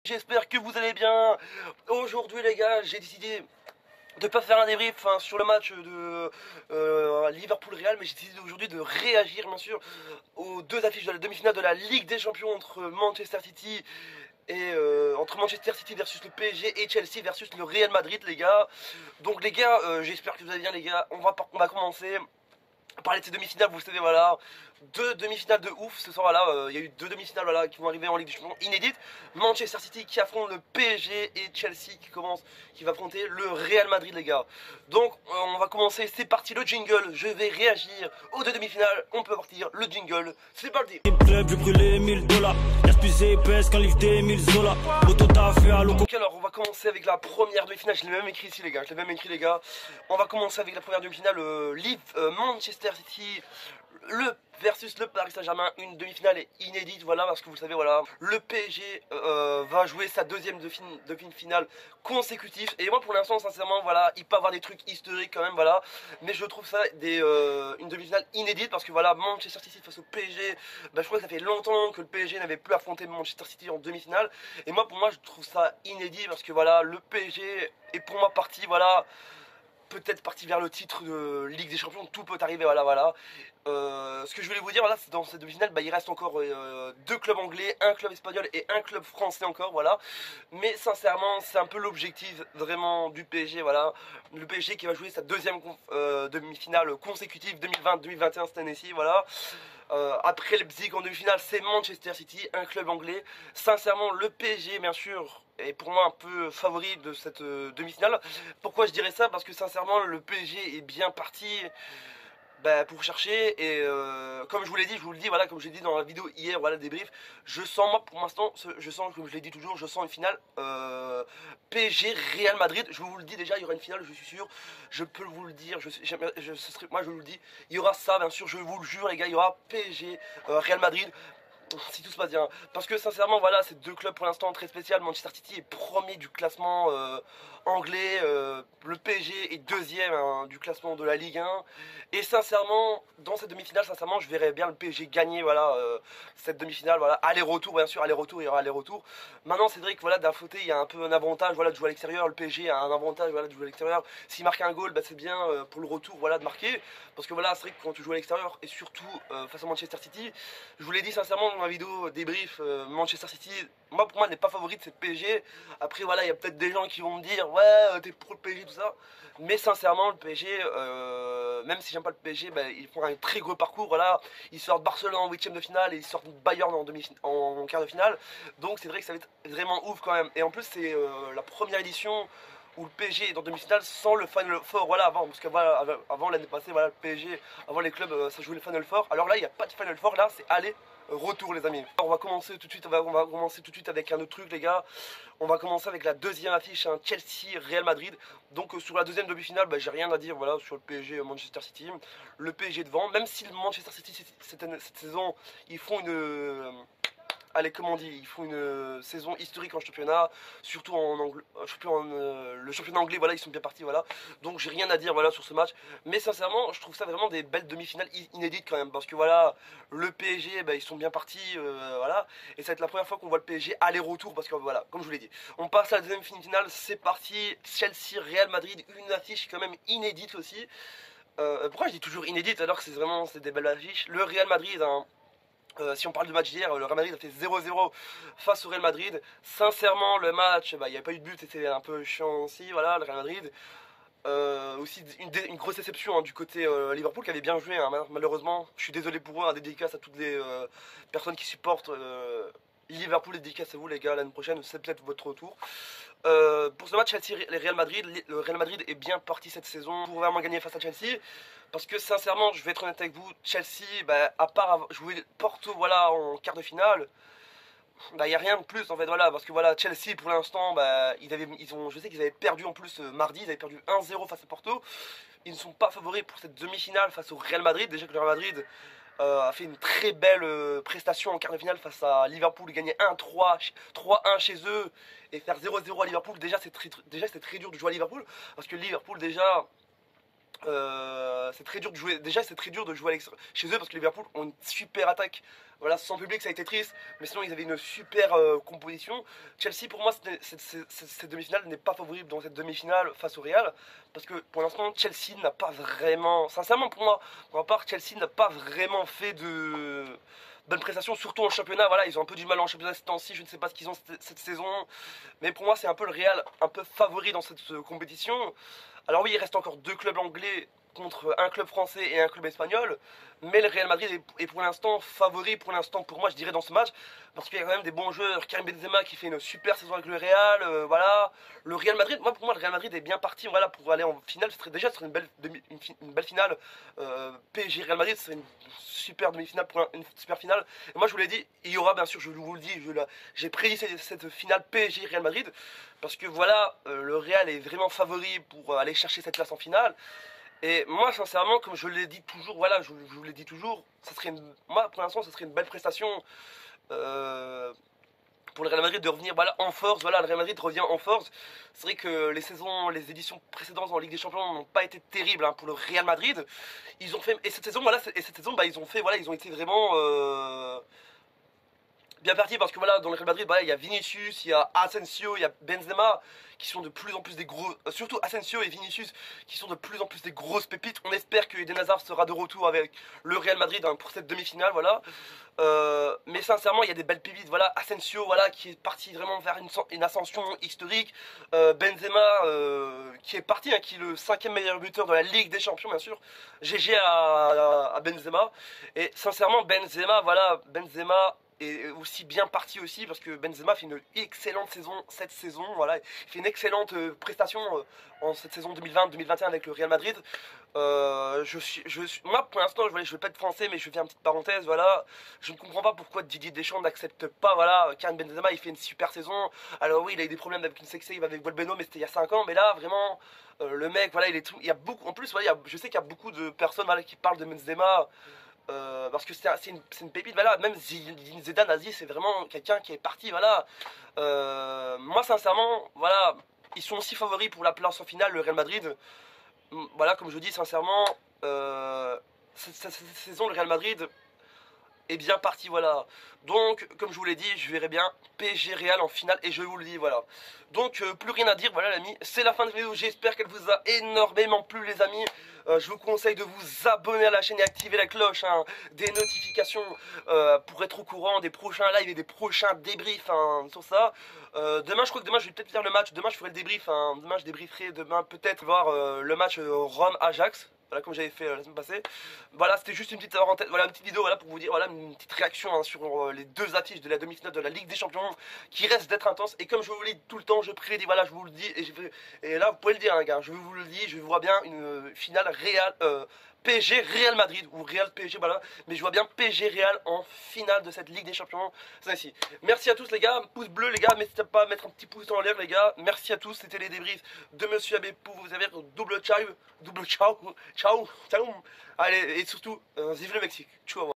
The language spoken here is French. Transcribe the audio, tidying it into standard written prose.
J'espère que vous allez bien. Aujourd'hui les gars, j'ai décidé de pas faire un débrief sur le match de Liverpool-Real, mais j'ai décidé aujourd'hui de réagir bien sûr aux deux affiches de la demi-finale de la Ligue des Champions entre Manchester City et entre Manchester City versus le PSG et Chelsea versus le Real Madrid les gars. Donc les gars, j'espère que vous allez bien les gars. On va commencer. Parler de ces demi-finales, vous savez, voilà, deux demi-finales de ouf ce soir, voilà, il y a eu deux demi-finales voilà, qui vont arriver en Ligue des Champions inédites. Manchester City qui affronte le PSG et Chelsea qui va affronter le Real Madrid les gars. Donc on va commencer, c'est parti le jingle, je vais réagir aux deux demi-finales, on peut partir, le jingle, c'est parti. Club, je brûlais 1000$, reste plus épaisse qu'un livre des 1000 Zola. Donc alors on va commencer avec la première demi-finale, je l'ai même écrit ici les gars, On va commencer avec la première demi-finale, Manchester City versus le Paris Saint-Germain, une demi-finale inédite, voilà, parce que vous savez, voilà, le PSG va jouer sa deuxième demi-finale consécutive, et moi pour l'instant, sincèrement, voilà, il peut avoir des trucs historiques quand même, voilà, mais je trouve ça une demi-finale inédite, parce que voilà, Manchester City face au PSG, bah, je crois que ça fait longtemps que le PSG n'avait plus affronté Manchester City en demi-finale, et moi pour moi, je trouve ça inédit, parce que voilà, le PSG est pour moi parti, voilà, peut-être parti vers le titre de Ligue des Champions, tout peut arriver, voilà. Ce que je voulais vous dire, voilà, c'est dans cette demi-finale, bah, il reste encore deux clubs anglais, un club espagnol et un club français encore, voilà. Mais sincèrement, c'est un peu l'objectif vraiment du PSG, voilà. Le PSG qui va jouer sa deuxième demi-finale consécutive 2020-2021 cette année-ci, voilà. Après Leipzig en demi-finale, c'est Manchester City, un club anglais. Sincèrement, le PSG, bien sûr, est pour moi un peu favori de cette demi-finale. Pourquoi je dirais ça? Parce que sincèrement, le PSG est bien parti pour chercher et comme je vous l'ai dit, je vous le dis, voilà, comme j'ai dit dans la vidéo hier, voilà, débrief, je sens, moi pour l'instant, je sens, comme je l'ai dit toujours, je sens une finale PSG Real Madrid. Je vous le dis déjà, il y aura une finale, je suis sûr, je peux vous le dire, moi je vous le dis, il y aura ça bien sûr, je vous le jure les gars, il y aura PSG Real Madrid. Si tout se passe bien, parce que sincèrement voilà, c'est deux clubs pour l'instant très spécial. Manchester City est premier du classement anglais, le PSG est deuxième hein, du classement de la Ligue 1. Et sincèrement, dans cette demi-finale, sincèrement, je verrais bien le PSG gagner, voilà, cette demi-finale, voilà, aller-retour, bien sûr, aller-retour, il y aura aller-retour. Maintenant, c'est vrai que voilà, d'un côté, il y a un peu un avantage, voilà, de jouer à l'extérieur. Le PSG a un avantage, voilà, de jouer à l'extérieur. S'il marque un goal, bah, c'est bien pour le retour, voilà, de marquer, parce que voilà, c'est vrai que quand tu joues à l'extérieur et surtout face à Manchester City, je vous l'ai dit sincèrement dans ma vidéo débrief, Manchester City, moi pour moi n'est pas favori de cette PSG. Après voilà, il y a peut-être des gens qui vont me dire ouais t'es pour le PSG tout ça, mais sincèrement le PSG, même si j'aime pas le PSG, bah, ils font un très gros parcours, voilà, ils sortent Barcelone en huitième de finale et ils sortent Bayern en quart de finale, donc c'est vrai que ça va être vraiment ouf quand même. Et en plus c'est la première édition où le PSG est en demi-finale sans le Final Four, voilà, avant, parce qu'avant l'année passée, voilà, le PSG, avant les clubs, ça jouait le Final Four, alors là, il n'y a pas de Final Four, là, c'est aller, retour, les amis. Alors, on va commencer tout de suite, avec un autre truc, les gars, on va commencer avec la deuxième affiche, hein, Chelsea-Real Madrid, donc sur la deuxième demi-finale, bah, j'ai rien à dire, voilà, sur le PSG Manchester City, le PSG devant, même si le Manchester City, cette saison, ils font allez, comment on dit, ils font une saison historique en championnat, surtout le championnat anglais, voilà, ils sont bien partis, voilà. Donc j'ai rien à dire, voilà, sur ce match. Mais sincèrement, je trouve ça vraiment des belles demi-finales inédites quand même, parce que voilà, le PSG, bah, ils sont bien partis, voilà. Et ça va être la première fois qu'on voit le PSG aller-retour, parce que voilà, comme je vous l'ai dit. On passe à la deuxième finale, c'est parti, Chelsea-Real Madrid, une affiche quand même inédite aussi. Pourquoi je dis toujours inédite alors que c'est des belles affiches? Le Real Madrid, hein, si on parle du match d'hier, le Real Madrid a fait 0-0 face au Real Madrid. Sincèrement, le match, bah, il n'y avait pas eu de but, c'était un peu chiant aussi, voilà, le Real Madrid. Aussi une grosse déception hein, du côté Liverpool qui avait bien joué, hein, malheureusement. Je suis désolé pour eux, un dédicace à toutes les personnes qui supportent Liverpool, et dédicace à vous les gars, l'année prochaine, c'est peut-être votre retour. Pour ce match, le Real Madrid est bien parti cette saison pour vraiment gagner face à Chelsea. Parce que sincèrement, je vais être honnête avec vous, Chelsea, bah, à part jouer Porto voilà, en quart de finale, bah, il n'y a rien de plus en fait, voilà. Parce que voilà, Chelsea pour l'instant, bah, je sais qu'ils avaient perdu en plus mardi, ils avaient perdu 1-0 face à Porto. Ils ne sont pas favoris pour cette demi-finale face au Real Madrid. Déjà que le Real Madrid a fait une très belle prestation en quart de finale face à Liverpool, gagner 1-3, 3-1 chez eux et faire 0-0 à Liverpool. Déjà c'est très dur de jouer à Liverpool parce que Liverpool déjà c'est très dur de jouer. Déjà, c'est très dur de jouer chez eux parce que Liverpool ont une super attaque. Voilà, sans public, ça a été triste, mais sinon ils avaient une super composition. Chelsea, pour moi, cette demi-finale n'est pas favorable dans cette demi-finale face au Real, parce que pour l'instant, Chelsea n'a pas vraiment, sincèrement pour moi, pour ma part, Chelsea n'a pas vraiment fait de bonnes prestations, surtout en championnat. Voilà, ils ont un peu du mal en championnat ces temps-ci, je ne sais pas ce qu'ils ont cette saison, mais pour moi, c'est un peu le Real, un peu favori dans cette compétition. Alors oui, il reste encore deux clubs anglais contre un club français et un club espagnol, mais le Real Madrid est pour l'instant favori, pour l'instant pour moi je dirais dans ce match, parce qu'il y a quand même des bons joueurs, Karim Benzema qui fait une super saison avec le Real, voilà, le Real Madrid, moi pour moi le Real Madrid est bien parti, voilà, pour aller en finale, ce serait une belle finale, PSG Real Madrid, ce serait une super demi-finale pour une super finale, et moi je vous l'ai dit, il y aura bien sûr, je vous le dis, j'ai prédit cette finale PSG Real Madrid, parce que voilà, le Real est vraiment favori pour aller chercher cette place en finale. Et moi, sincèrement, comme je l'ai dit toujours, voilà, je vous l'ai dit toujours, moi, pour l'instant, ce serait une belle prestation pour le Real Madrid de revenir voilà, en force. Voilà, le Real Madrid revient en force. C'est vrai que les éditions précédentes en Ligue des Champions n'ont pas été terribles hein, pour le Real Madrid. Ils ont fait, et cette saison, voilà, bah, ils ont été vraiment bien parti parce que voilà, dans le Real Madrid, bah, il y a Vinicius, il y a Asensio, il y a Benzema qui sont de plus en plus des gros, surtout Asensio et Vinicius qui sont de plus en plus des grosses pépites. On espère que Eden Hazard sera de retour avec le Real Madrid hein, pour cette demi-finale, voilà. Mais sincèrement, il y a des belles pépites, voilà. Asensio, voilà, qui est parti vraiment vers une ascension historique. Benzema, qui est parti, hein, qui est le 5e meilleur buteur de la Ligue des Champions, bien sûr. GG à Benzema. Et sincèrement, Benzema, voilà, Benzema est aussi bien parti aussi parce que Benzema fait une excellente saison cette saison, voilà, il fait une excellente prestation en cette saison 2020-2021 avec le Real Madrid. Moi pour l'instant je vais pas être français mais je fais une petite parenthèse, voilà, je ne comprends pas pourquoi Didier Deschamps n'accepte pas, voilà, Karim Benzema il fait une super saison, alors oui il a eu des problèmes avec une sextape avec Valbuena mais c'était il y a 5 ans, mais là vraiment le mec voilà il est tout, il y a beaucoup, en plus voilà, je sais qu'il y a beaucoup de personnes voilà, qui parlent de Benzema. Parce que c'est une pépite, voilà, même Zidane Aziz c'est vraiment quelqu'un qui est parti, voilà. Moi sincèrement, voilà, ils sont aussi favoris pour la place en finale, le Real Madrid. Voilà, comme je dis sincèrement, cette saison le Real Madrid est bien parti, voilà. Donc, comme je vous l'ai dit, je verrai bien PSG Real en finale et je vous le dis, voilà. Donc, plus rien à dire, voilà, l'ami. C'est la fin de la vidéo. J'espère qu'elle vous a énormément plu, les amis. Je vous conseille de vous abonner à la chaîne et activer la cloche hein, des notifications pour être au courant des prochains lives et des prochains débriefs hein, sur ça. Demain, je crois que demain, je vais peut-être faire le match. Demain, je ferai le débrief. Hein. Demain, je débrieferai. Demain, peut-être voir le match Rome-Ajax. Voilà, comme j'avais fait la semaine passée. Voilà, c'était juste une petite voilà, une petite vidéo voilà, pour vous dire, voilà, une petite réaction hein, sur les deux affiches de la demi-finale de la Ligue des Champions qui reste d'être intense. Et comme je vous le dis tout le temps, je prédis, voilà, je vous le dis, et là, vous pouvez le dire, hein, gars, je vous le dis, je vois bien une finale Real, PSG Real Madrid ou Real PSG, voilà, mais je vois bien PSG Real en finale de cette Ligue des Champions. C'est ainsi. Merci à tous, les gars, pouce bleu, les gars, n'hésitez pas à mettre un petit pouce en l'air, les gars. Merci à tous, c'était les débriefs de Monsieur Abbé pour vous avez double ciao, ciao. Allez, et surtout, vive le Mexique. Ciao.